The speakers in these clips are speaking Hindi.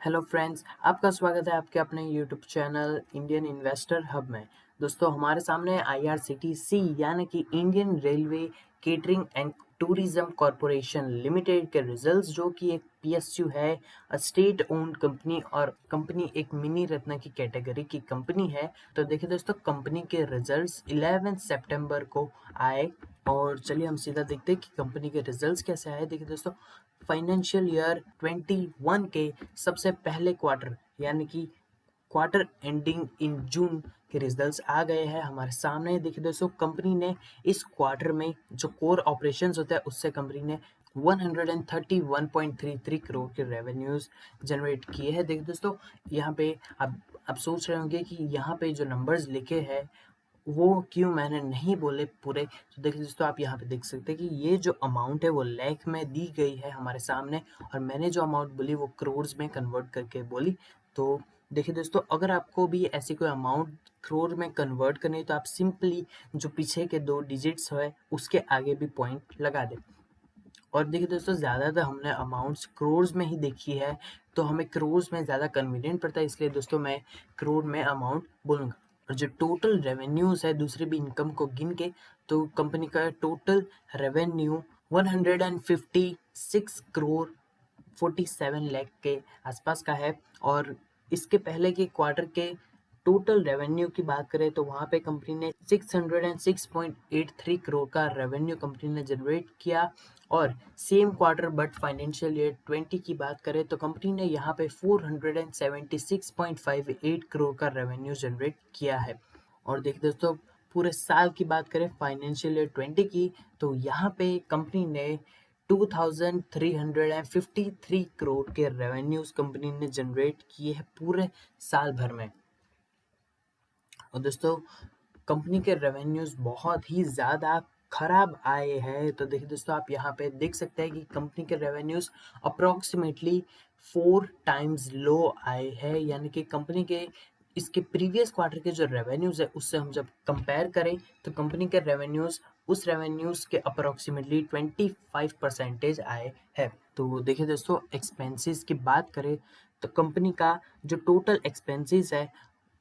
हेलो फ्रेंड्स, आपका स्वागत है आपके अपने YouTube channel Indian investor hub में। दोस्तों, हमारे सामने आईआरसीटीसी यानी कि Indian railway catering and tourism corporation limited के रिजल्ट्स, जो कि एक पीएसयू है, स्टेट ओन्ड कंपनी, और कंपनी एक मिनी रत्न की कैटेगरी की कंपनी है। तो देखिए दोस्तों, कंपनी के रिजल्ट्स 11 सितंबर को आए और चलिए हम सीधा देखते हैं कि कंपनी के रिजल्ट्स कैसे आए। देखिए दोस्तों, फाइनेंशियल ईयर 21 के सबसे पहले क्वार्टर यानी कि क्वार्टर एंडिंग इन जून के रिजल्ट्स आ गए हैं हमारे सामने। देखिए दोस्तों, कंपनी ने इस क्वार्टर में जो कोर ऑपरेशंस होता है उससे कंपनी ने 131.33 करोड़ के रेवेन्यूज जनरेट किए हैं। देखिए दोस्तों, यहाँ पे आप सोच रहे होंगे कि यहाँ पे जो नंबर्स लिखे हैं वो क्यों मैंने नहीं बोले पूरे। तो देखिए दोस्तों, आप यहाँ पे देख सकते हैं कि ये जो अमाउंट है वो लाख में दी गई है हमारे सामने, और मैंने जो अमाउंट बोली वो करोड़ में कन्वर्ट करके बोली। तो देखिए दोस्तों, अगर आपको भी ऐसी कोई अमाउंट करोड़ में कन्वर्ट करनी है तो आप सिंपली जो पीछे के 2 डिजिट्स है उसके आगे भी पॉइंट लगा दें। और देखिए दोस्तों, ज़्यादातर हमने अमाउंट्स करोड़ में ही देखी है, तो हमें करोड़ में ज़्यादा कन्वीनियंट पड़ता है, इसलिए दोस्तों मैं करोड़ में अमाउंट बोलूँगा। और जो टोटल रेवेन्यूज़ है दूसरी भी इनकम को गिन के, तो कंपनी का टोटल रेवेन्यू 156 करोड़ 47 लाख के आसपास का है। और इसके पहले के क्वार्टर के टोटल रेवेन्यू की बात करें तो वहाँ पे कंपनी ने 606.83 करोड़ का रेवेन्यू कंपनी ने जनरेट किया। और same quarter but financial year 20 की बात करें तो कंपनी ने यहाँ पे 476.58 करोड़ का रेवेन्यू जनरेट किया है। और देखिए दोस्तों, पूरे साल की बात करें फाइनेंशियल ईयर 20 की, तो यहाँ पे कंपनी ने 2353 करोड़ के रेवेन्यूज कंपनी ने जनरेट किए हैं पूरे साल भर में। और दोस्तों, कंपनी के रेवेन्यूज बहुत ही ज़्यादा खराब आए हैं। तो देखिए दोस्तों, आप यहाँ पे देख सकते हैं कि कंपनी के रेवेन्यूज अप्रोक्सीमेटली 4 टाइम्स लो आए हैं, यानी कि कंपनी के इसके प्रीवियस क्वार्टर के जो रेवेन्यूज है उससे हम जब कंपेयर करें तो कंपनी के रेवेन्यूज उस रेवेन्यूज के अप्रोक्सीमेटली 25% आए हैं। तो देखिए दोस्तों, एक्सपेंसेस की बात करें तो कंपनी का जो टोटल एक्सपेंसेस है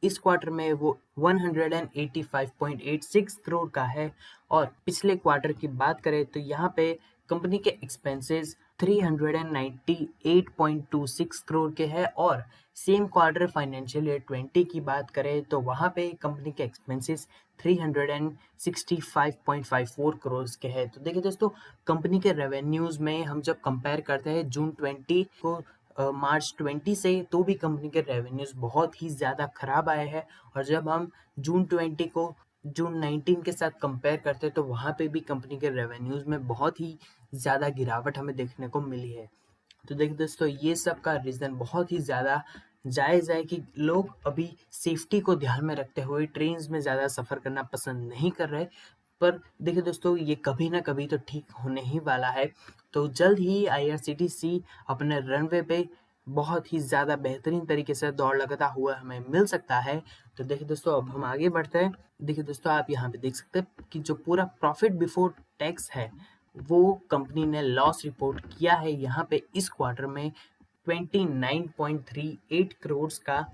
इस क्वार्टर में वो 185.86 करोड़ का है। और पिछले क्वार्टर की बात करें तो यहाँ पे कंपनी के एक्सपेंसेस 398.26 करोड़ के हैं। और सेम क्वार्टर फाइनेंशियल ईयर 20 की बात करें तो वहाँ पे कंपनी के एक्सपेंसेस 365.54 करोड़ के हैं। तो देखिए दोस्तों, कंपनी के रेवेन्यूज में हम जब कंपेयर करते हैं जून 20 को मार्च 20 से, तो भी कंपनी के रेवेन्यूज बहुत ही ज़्यादा खराब आए हैं। और जब हम जून 20 को जून 19 के साथ कंपेयर करते हैं तो वहाँ पे भी कंपनी के रेवेन्यूज में बहुत ही ज़्यादा गिरावट हमें देखने को मिली है। तो देखिए दोस्तों, ये सब का रीज़न बहुत ही ज़्यादा जायज़ है कि लोग अभी सेफ्टी को ध्यान में रखते हुए ट्रेन्स में ज़्यादा सफ़र करना पसंद नहीं कर रहे। पर देखिए दोस्तों, ये कभी ना कभी तो ठीक होने ही वाला है। तो जल्द ही आईआरसीटीसी अपने रनवे पे बहुत ही ज़्यादा बेहतरीन तरीके से दौड़ लगाता हुआ हमें मिल सकता है। तो देखिए दोस्तों, अब हम आगे बढ़ते हैं। देखिए दोस्तों, आप यहाँ पे देख सकते हैं कि जो पूरा प्रॉफिट बिफोर टैक्स है वो कंपनी ने लॉस रिपोर्ट किया है यहाँ पे इस क्वार्टर में 29.38 करोड़ का।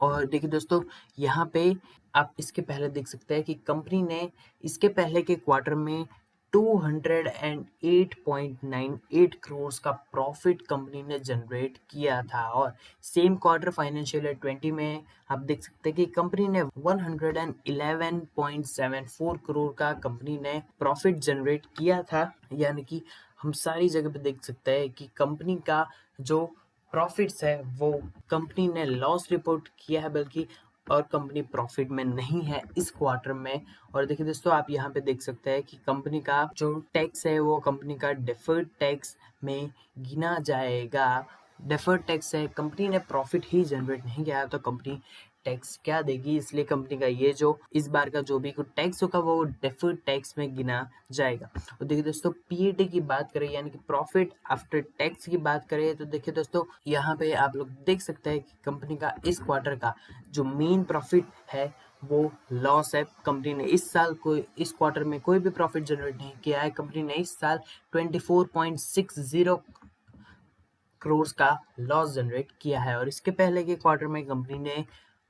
और देखिए दोस्तों, यहाँ पे आप इसके पहले देख सकते हैं कि कंपनी ने इसके पहले के क्वार्टर में 208.98 करोड़ का प्रॉफिट कंपनी ने जनरेट किया था। और सेम क्वार्टर फाइनेंशियल ईयर 20 में आप देख सकते हैं कि कंपनी ने 111.74 करोड़ का कंपनी ने प्रॉफिट जनरेट किया था। यानी कि हम सारी जगह पे देख सकते हैं कि कंपनी का जो प्रॉफिट्स है वो कंपनी ने लॉस रिपोर्ट किया है, बल्कि और कंपनी प्रॉफिट में नहीं है इस क्वार्टर में। और देखिए दोस्तों, आप यहाँ पे देख सकते हैं कि कंपनी का जो टैक्स है वो कंपनी का डिफर्ड टैक्स में गिना जाएगा। डिफर्ड टैक्स है, कंपनी ने प्रॉफिट ही जनरेट नहीं किया तो कंपनी टैक्स क्या देगी, इसलिए कंपनी का ये जो इस बार का जो भी कुछ टैक्स होगा वो डिफर्ड टैक्स में गिना जाएगा। और देखिए दोस्तों, पीएटी की बात करें यानी कि प्रॉफिट आफ्टर टैक्स की बात करें तो देखिए दोस्तों, यहाँ पे आप लोग देख सकते हैं कि कंपनी का इस क्वार्टर का जो मेन प्रॉफिट है वो लॉस है। कंपनी ने इस साल कोई इस क्वार्टर में कोई भी प्रॉफिट जनरेट नहीं किया है। कंपनी ने इस साल 24.60 करोड़ का लॉस जनरेट किया है और इसके पहले के क्वार्टर में कंपनी ने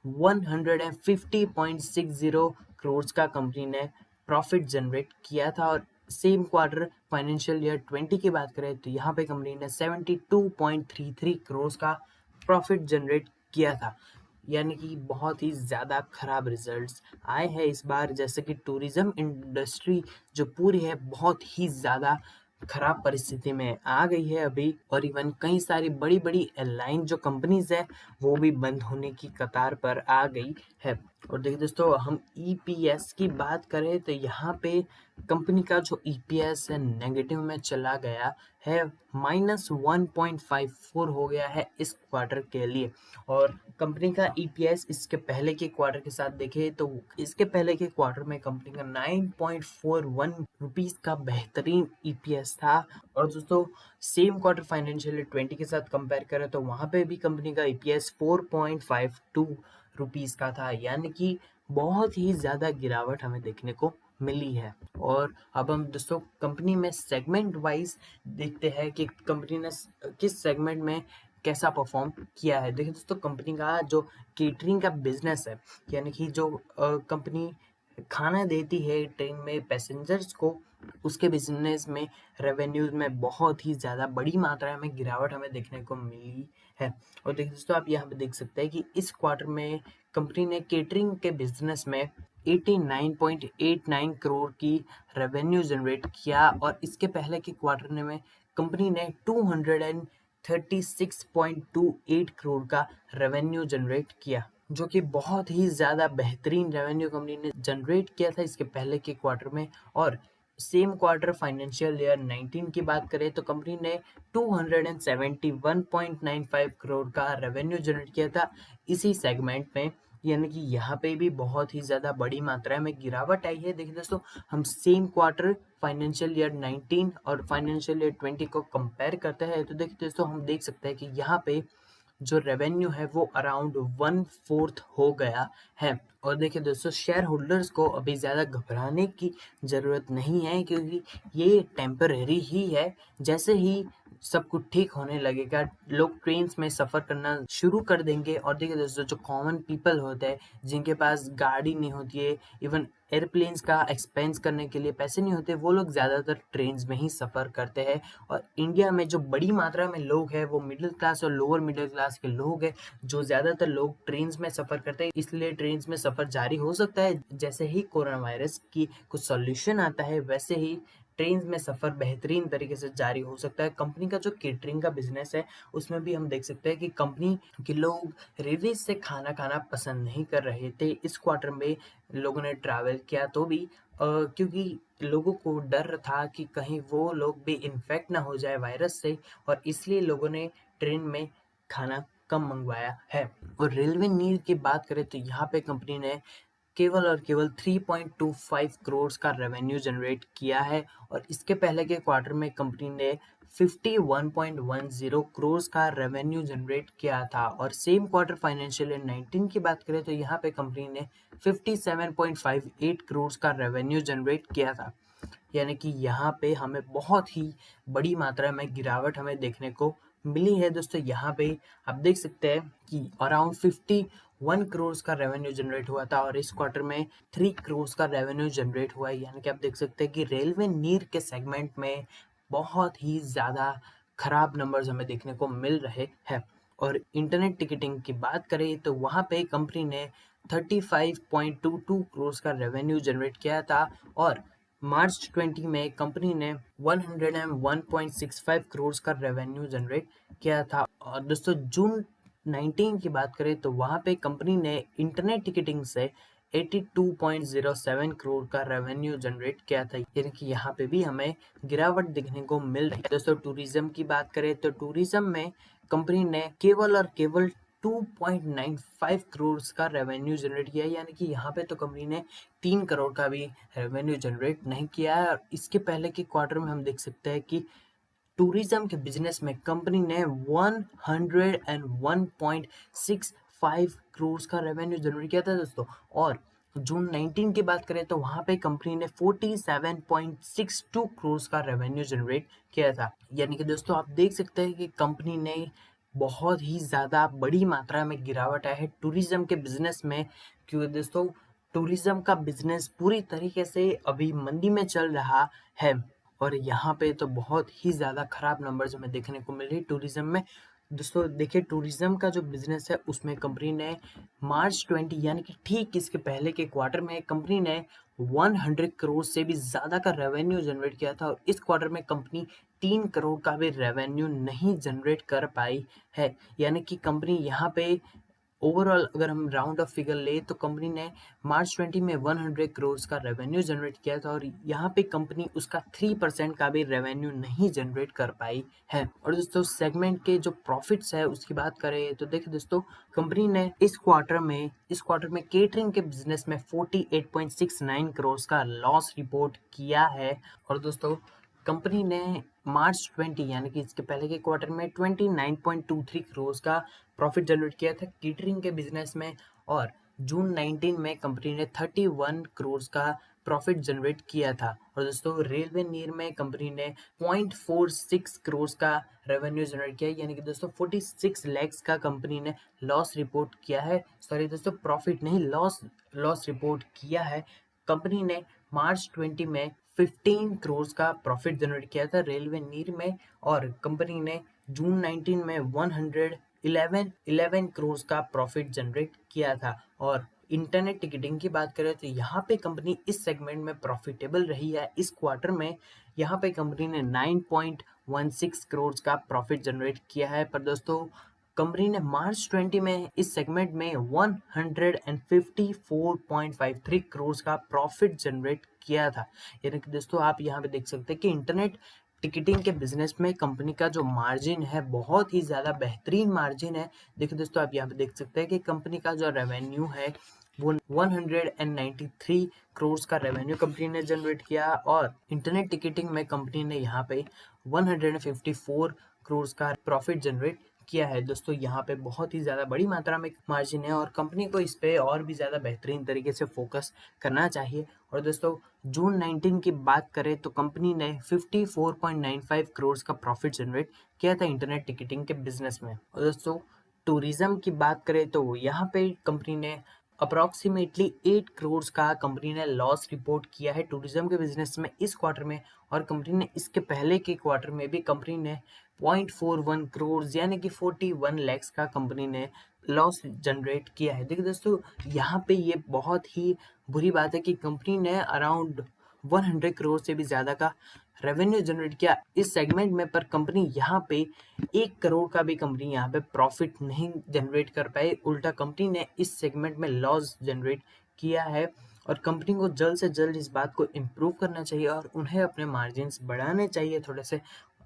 150.60 करोड़ का कंपनी ने प्रॉफिट जनरेट किया था और सेम क्वार्टर फाइनेंशियल ईयर 20 की बात करें तो यहाँ पे कंपनी ने 72.33 करोड़ का प्रॉफिट जनरेट किया था। यानी कि बहुत ही ज़्यादा खराब रिजल्ट्स आए हैं इस बार, जैसे कि टूरिज्म इंडस्ट्री जो पूरी है बहुत ही ज़्यादा खराब परिस्थिति में आ गई है अभी, और इवन कई सारी बड़ी बड़ी एयरलाइन जो कंपनीज है वो भी बंद होने की कतार पर आ गई है। और देखिए दोस्तों, हम ईपीएस की बात करें तो यहाँ पे कंपनी का जो ईपीएस है नेगेटिव में चला गया है, -1.54 हो गया है इस क्वार्टर के लिए। और कंपनी का ईपीएस इसके पहले के क्वार्टर के साथ देखें तो इसके पहले के क्वार्टर में कंपनी का 9.41 रुपीस का बेहतरीन ईपीएस था। और दोस्तों सेम क्वार्टर फाइनेंशियल 20 के साथ कंपेयर करें तो वहाँ पे भी कंपनी का ईपीएस 4.52 रुपीस का था, यानी कि बहुत ही ज़्यादा गिरावट हमें देखने को मिली है। और अब हम दोस्तों कंपनी में सेगमेंट वाइज देखते हैं कि कंपनी ने किस सेगमेंट में कैसा परफॉर्म किया है। देखिए दोस्तों, कंपनी का जो केटरिंग का बिजनेस है, यानी कि जो कंपनी खाना देती है ट्रेन में पैसेंजर्स को, उसके बिजनेस में रेवेन्यूज में बहुत ही ज़्यादा बड़ी मात्रा में गिरावट हमें देखने को मिली है। और देखिए दोस्तों, आप यहाँ पे देख सकते हैं कि इस क्वार्टर में कंपनी ने केटरिंग के बिजनेस में 89.89 करोड़ की रेवेन्यू जनरेट किया और इसके पहले के क्वार्टर में कंपनी ने 236.28 करोड़ का रेवेन्यू जनरेट किया, जो कि बहुत ही ज़्यादा बेहतरीन रेवेन्यू कंपनी ने जनरेट किया था इसके पहले के क्वार्टर में। और सेम क्वार्टर फाइनेंशियल ईयर 19 की बात करें तो कंपनी ने 271.95 करोड़ का रेवेन्यू जनरेट किया था इसी सेगमेंट में, यानी कि यहाँ पे भी बहुत ही ज़्यादा बड़ी मात्रा में गिरावट आई है। देखिए दोस्तों, हम सेम क्वार्टर फाइनेंशियल ईयर 19 और फाइनेंशियल ईयर 20 को कंपेयर करते हैं तो देखिए दोस्तों, हम देख सकते हैं कि यहाँ पे जो रेवेन्यू है वो अराउंड 1/4 हो गया है। और देखिए दोस्तों, शेयर होल्डर्स को अभी ज़्यादा घबराने की ज़रूरत नहीं है, क्योंकि ये टेम्परेरी ही है। जैसे ही सब कुछ ठीक होने लगेगा, लोग ट्रेन्स में सफ़र करना शुरू कर देंगे। और देखिए दोस्तों, जो कॉमन पीपल होते हैं जिनके पास गाड़ी नहीं होती है, इवन एयरप्लेन्स का एक्सपेंस करने के लिए पैसे नहीं होते, वो लोग ज़्यादातर ट्रेन्स में ही सफ़र करते हैं। और इंडिया में जो बड़ी मात्रा में लोग हैं वो मिडिल क्लास और लोअर मिडिल क्लास के लोग हैं, जो ज़्यादातर लोग ट्रेन्स में सफ़र करते हैं। इसलिए ट्रेन्स में सफ़र जारी हो सकता है। जैसे ही कोरोना वायरस की कुछ सॉल्यूशन आता है, वैसे ही ट्रेन में सफ़र बेहतरीन तरीके से जारी हो सकता है। कंपनी का जो केटरिंग का बिजनेस है उसमें भी हम देख सकते हैं कि कंपनी के लोग रेवेज से खाना खाना पसंद नहीं कर रहे थे। इस क्वार्टर में लोगों ने ट्रैवल किया तो भी क्योंकि लोगों को डर था कि कहीं वो लोग भी इन्फेक्ट ना हो जाए वायरस से, और इसलिए लोगों ने ट्रेन में खाना कम मंगवाया है। और रेलवे नीड की बात करें तो यहाँ पे कंपनी ने केवल और केवल 3.25 करोड़ का रेवेन्यू जनरेट किया है और इसके पहले के क्वार्टर में कंपनी ने 51.10 करोड़ का रेवेन्यू जनरेट किया था। और सेम क्वार्टर फाइनेंशियल ईयर 19 की बात करें तो यहाँ पे कंपनी ने 57.58 करोड़ का रेवेन्यू जनरेट किया था, यानी कि यहाँ पे हमें बहुत ही बड़ी मात्रा में गिरावट हमें देखने को मिली है। दोस्तों यहाँ पे आप देख सकते हैं कि अराउंड 51 करोड़ का रेवेन्यू जनरेट हुआ था और इस क्वार्टर में 3 करोड़ का रेवेन्यू जनरेट हुआ है, यानी कि आप देख सकते हैं कि रेलवे नीर के सेगमेंट में बहुत ही ज़्यादा खराब नंबर्स हमें देखने को मिल रहे हैं। और इंटरनेट टिकटिंग की बात करें तो वहाँ पे कंपनी ने 35.22 करोड़ का रेवेन्यू जनरेट किया था और मार्च 20 में कंपनी ने 101.65 करोड़ का रेवेन्यू जनरेट किया था। और दोस्तों जून 19 की बात करें तो वहाँ पे कंपनी ने इंटरनेट टिकटिंग से 82.07 करोड़ का रेवेन्यू जनरेट किया था, यानी कि यहाँ पे भी हमें गिरावट देखने को मिल रही है। दोस्तों टूरिज्म की बात करें तो टूरिज्म में कंपनी ने केवल और केवल 2.95 करोड़ का रेवेन्यू जनरेट किया है, यानी कि यहाँ पे तो कंपनी ने 3 करोड़ का भी रेवेन्यू जनरेट नहीं किया है। और इसके पहले के क्वार्टर में हम देख सकते हैं कि टूरिज्म के बिजनेस में कंपनी ने 101.65 करोड़ का रेवेन्यू जनरेट किया था दोस्तों। और जून 19 की बात करें तो वहाँ पे कंपनी ने 47.62 करोड़ का रेवेन्यू जनरेट किया था। यानी कि दोस्तों आप देख सकते हैं कि कंपनी ने बहुत ही ज़्यादा बड़ी मात्रा में गिरावट आया है टूरिज्म के बिजनेस में, क्योंकि दोस्तों टूरिज्म का बिजनेस पूरी तरीके से अभी मंदी में चल रहा है और यहाँ पे तो बहुत ही ज़्यादा खराब नंबर्स हमें देखने को मिल रही है टूरिज्म में। दोस्तों देखिए टूरिज्म का जो बिजनेस है उसमें कंपनी ने मार्च 20 यानी कि ठीक इसके पहले के क्वार्टर में कंपनी ने 100 करोड़ से भी ज़्यादा का रेवेन्यू जनरेट किया था और इस क्वार्टर में कंपनी 3 करोड़ का भी रेवेन्यू नहीं जनरेट कर पाई है। यानी कि कंपनी यहाँ पे ओवरऑल अगर हम राउंड ऑफ फिगर ले तो कंपनी ने मार्च 20 में 100 करोड़ का रेवेन्यू जनरेट किया था और यहाँ पे कंपनी उसका 3% का भी रेवेन्यू नहीं जनरेट कर पाई है। और दोस्तों सेगमेंट के जो प्रॉफिट्स है उसकी बात करें तो देखिए दोस्तों कंपनी ने इस क्वार्टर में केटरिंग के बिजनेस में 48.69 करोड़ का लॉस रिपोर्ट किया है। और दोस्तों कंपनी ने मार्च 20 यानी कि इसके पहले के क्वार्टर में 29.23 करोड़ का प्रॉफिट जनरेट किया था केटरिंग के बिजनेस में और जून 19 में कंपनी ने 31 करोड़ का प्रॉफिट जनरेट किया था। और दोस्तों रेलवे नीर में कंपनी ने 0.46 करोड़ का रेवेन्यू जनरेट किया, यानी कि दोस्तों 46 लैक्स का कंपनी ने लॉस रिपोर्ट किया है। सॉरी दोस्तों प्रॉफिट नहीं, लॉस रिपोर्ट किया है। कंपनी ने मार्च 20 में 15 करोड़ का प्रॉफिट जनरेट किया था रेलवे नीर में और कंपनी ने जून 19 में 11 करोड़ का प्रॉफिट जनरेट किया था। और इंटरनेट टिकटिंग की बात करें तो यहाँ पे कंपनी इस सेगमेंट में प्रॉफिटेबल रही है। इस क्वार्टर में यहाँ पे कंपनी ने 9.16 करोड़ का प्रॉफिट जनरेट किया है। पर दोस्तों कंपनी ने मार्च 20 में इस सेगमेंट में 154.53 करोड़ का प्रॉफिट जनरेट किया था। यानी कि दोस्तों आप यहाँ पे देख सकते हैं कि इंटरनेट टिकटिंग के बिजनेस में कंपनी का जो मार्जिन है बहुत ही ज़्यादा बेहतरीन मार्जिन है। देखिए दोस्तों आप यहाँ पे देख सकते हैं कि कंपनी का जो रेवेन्यू है वो 193 करोड़ का रेवेन्यू कंपनी ने जनरेट किया और इंटरनेट टिकटिंग में कंपनी ने यहाँ पे 154 करोड़ का प्रॉफिट जनरेट किया है। दोस्तों यहाँ पे बहुत ही ज़्यादा बड़ी मात्रा में मार्जिन है और कंपनी को इस पे और भी ज़्यादा बेहतरीन तरीके से फोकस करना चाहिए। और दोस्तों जून 19 की बात करें तो कंपनी ने 54.95 करोड़ का प्रॉफिट जनरेट किया था इंटरनेट टिकटिंग के बिजनेस में। और दोस्तों टूरिज्म की बात करें तो यहाँ पे कंपनी ने अप्रॉक्सीमेटली 8 करोड़ का कंपनी ने लॉस रिपोर्ट किया है टूरिज्म के बिजनेस में इस क्वार्टर में। और कंपनी ने इसके पहले के क्वार्टर में भी कंपनी ने 0.41 करोड़ यानी कि 41 लैक्स का कंपनी ने लॉस जनरेट किया है। देखिए दोस्तों यहाँ पे ये बहुत ही बुरी बात है कि कंपनी ने अराउंड 100 करोड़ से भी ज़्यादा का रेवेन्यू जनरेट किया इस सेगमेंट में, पर कंपनी यहाँ पे 1 करोड़ का भी कंपनी यहाँ पे प्रॉफिट नहीं जनरेट कर पाई। उल्टा कंपनी ने इस सेगमेंट में लॉस जनरेट किया है और कंपनी को जल्द से जल्द इस बात को इम्प्रूव करना चाहिए और उन्हें अपने मार्जिन्स बढ़ाने चाहिए थोड़े से।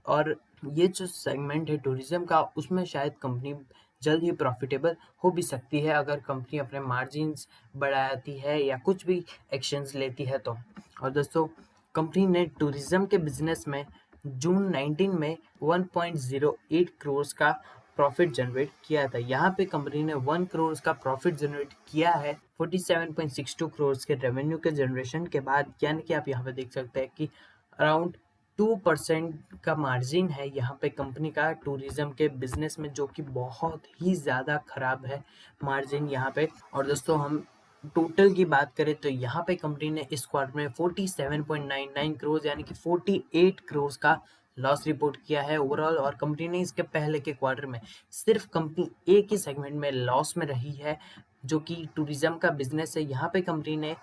और ये जो सेगमेंट है टूरिज्म का उसमें शायद कंपनी जल्द ही प्रॉफिटेबल हो भी सकती है अगर कंपनी अपने मार्जिन्स बढ़ाती है या कुछ भी एक्शंस लेती है तो। और दोस्तों कंपनी ने टूरिज्म के बिजनेस में जून 19 में 1.08 करोड़ का प्रॉफिट जनरेट किया था। यहाँ पे कंपनी ने 1 करोड़ का प्रॉफिट जनरेट किया है 47.62 करोड़ के रेवेन्यू के जनरेशन के बाद। यानी कि आप यहाँ पे देख सकते हैं कि अराउंड 2% का मार्जिन है यहाँ पे कंपनी का टूरिज्म के बिजनेस में, जो कि बहुत ही ज़्यादा खराब है मार्जिन यहाँ पे। और दोस्तों हम टोटल की बात करें तो यहाँ पे कंपनी ने इस क्वार्टर में 47.99 करोड़ यानी कि 48 करोड़ का लॉस रिपोर्ट किया है ओवरऑल। और कंपनी ने इसके पहले के क्वार्टर में सिर्फ कंपनी एक ही सेगमेंट में लॉस में रही है जो कि टूरिज्म का बिजनेस है। यहाँ पे कंपनी ने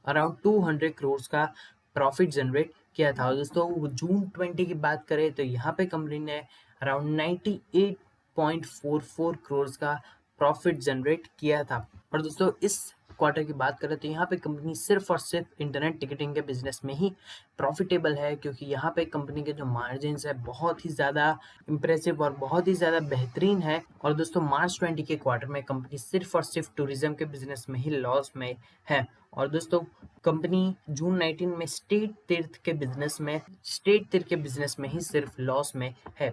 अराउंड 200 करोड़ का प्रॉफिट जनरेट किया था। और दोस्तों जून 20 की बात करें तो यहाँ पे कंपनी ने अराउंड 98.44 करोड़ का प्रॉफिट जनरेट किया था। और दोस्तों इस क्वार्टर की बात करें तो यहाँ पे कंपनी सिर्फ और सिर्फ इंटरनेट टिकटिंग के बिजनेस में ही प्रॉफिटेबल है, क्योंकि यहाँ पे कंपनी के जो मार्जिन्स है बहुत ही ज़्यादा इम्प्रेसिव और बहुत ही ज़्यादा बेहतरीन है। और दोस्तों मार्च 20 के क्वार्टर में कंपनी सिर्फ और सिर्फ टूरिज्म के बिजनेस में ही लॉस में है। और दोस्तों कंपनी जून 19 में स्टेट तीर्थ के बिजनेस में ही सिर्फ लॉस में है।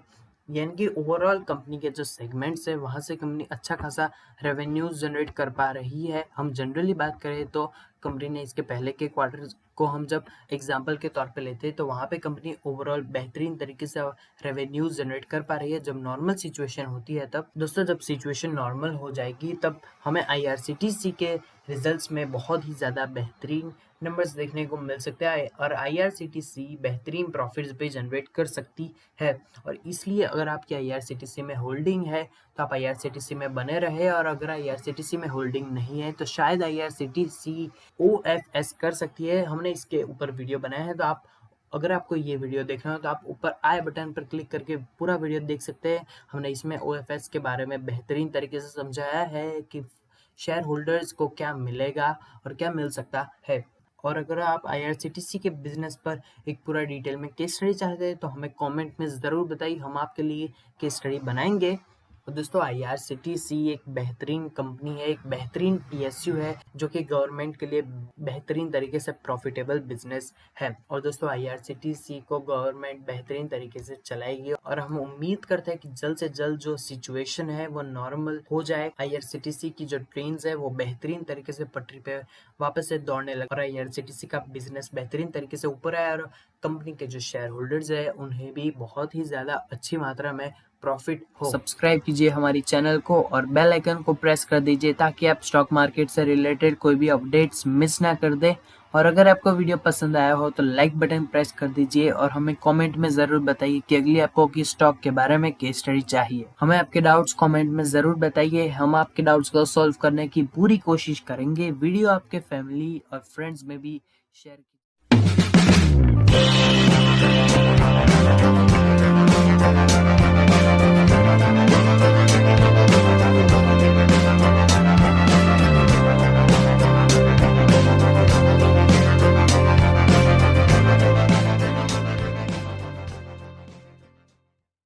यानी कि ओवरऑल कंपनी के जो सेगमेंट्स है वहाँ से कंपनी अच्छा खासा रेवेन्यूज जनरेट कर पा रही है। हम जनरली बात करें तो कंपनी ने इसके पहले के क्वार्टर को हम जब एग्जाम्पल के तौर पे लेते हैं तो वहाँ पे कंपनी ओवरऑल बेहतरीन तरीके से रेवेन्यूज जनरेट कर पा रही है। जब नॉर्मल सिचुएशन होती है तब दोस्तों, जब सिचुएशन नॉर्मल हो जाएगी तब हमें IRCTC के रिजल्ट्स में बहुत ही ज़्यादा बेहतरीन नंबर्स देखने को मिल सकते हैं और IRCTC बेहतरीन प्रॉफिट्स भी जनरेट कर सकती है। और इसलिए अगर आपकी IRCTC में होल्डिंग है तो आप IRCTC में बने रहे, और अगर IRCTC में होल्डिंग नहीं है तो शायद IRCTC OFS कर सकती है। हमने इसके ऊपर वीडियो बनाया है, तो अगर आपको ये वीडियो देखना हो तो आप ऊपर आई बटन पर क्लिक करके पूरा वीडियो देख सकते हैं। हमने इसमें OFS के बारे में बेहतरीन तरीके से समझाया है कि शेयर होल्डर्स को क्या मिलेगा और क्या मिल सकता है। और अगर आप IRCTC के बिजनेस पर एक पूरा डिटेल में केस स्टडी चाहते हैं तो हमें कमेंट में ज़रूर बताइए, हम आपके लिए केस स्टडी बनाएंगे। तो दोस्तों, IRCTC एक बेहतरीन कंपनी है, एक बेहतरीन PSU है जो कि गवर्नमेंट के लिए बेहतरीन तरीके से प्रॉफिटेबल बिजनेस है। और दोस्तों, IRCTC को गवर्नमेंट बेहतरीन तरीके से चलाएगी और हम उम्मीद करते हैं कि जल्द से जल्द जो सिचुएशन है वो नॉर्मल हो जाए, IRCTC की जो ट्रेन है वो बेहतरीन तरीके से पटरी पे वापस से दौड़ने लगे और IRCTC का बिजनेस बेहतरीन तरीके से ऊपर आए और कंपनी के जो शेयर होल्डर्स है उन्हें भी बहुत ही ज़्यादा अच्छी मात्रा में प्रॉफिट हो। सब्सक्राइब कीजिए हमारी चैनल को और बेल आइकन को प्रेस कर दीजिए ताकि आप स्टॉक मार्केट से रिलेटेड कोई भी अपडेट्स मिस ना कर दें। और अगर आपको वीडियो पसंद आया हो तो लाइक बटन प्रेस कर दीजिए और हमें कमेंट में ज़रूर बताइए कि अगली आपको किस स्टॉक के बारे में केस स्टडी चाहिए। हमें आपके डाउट्स कमेंट में ज़रूर बताइए, हम आपके डाउट्स को सॉल्व करने की पूरी कोशिश करेंगे। वीडियो आपके फैमिली और फ्रेंड्स में भी शेयर कीजिए।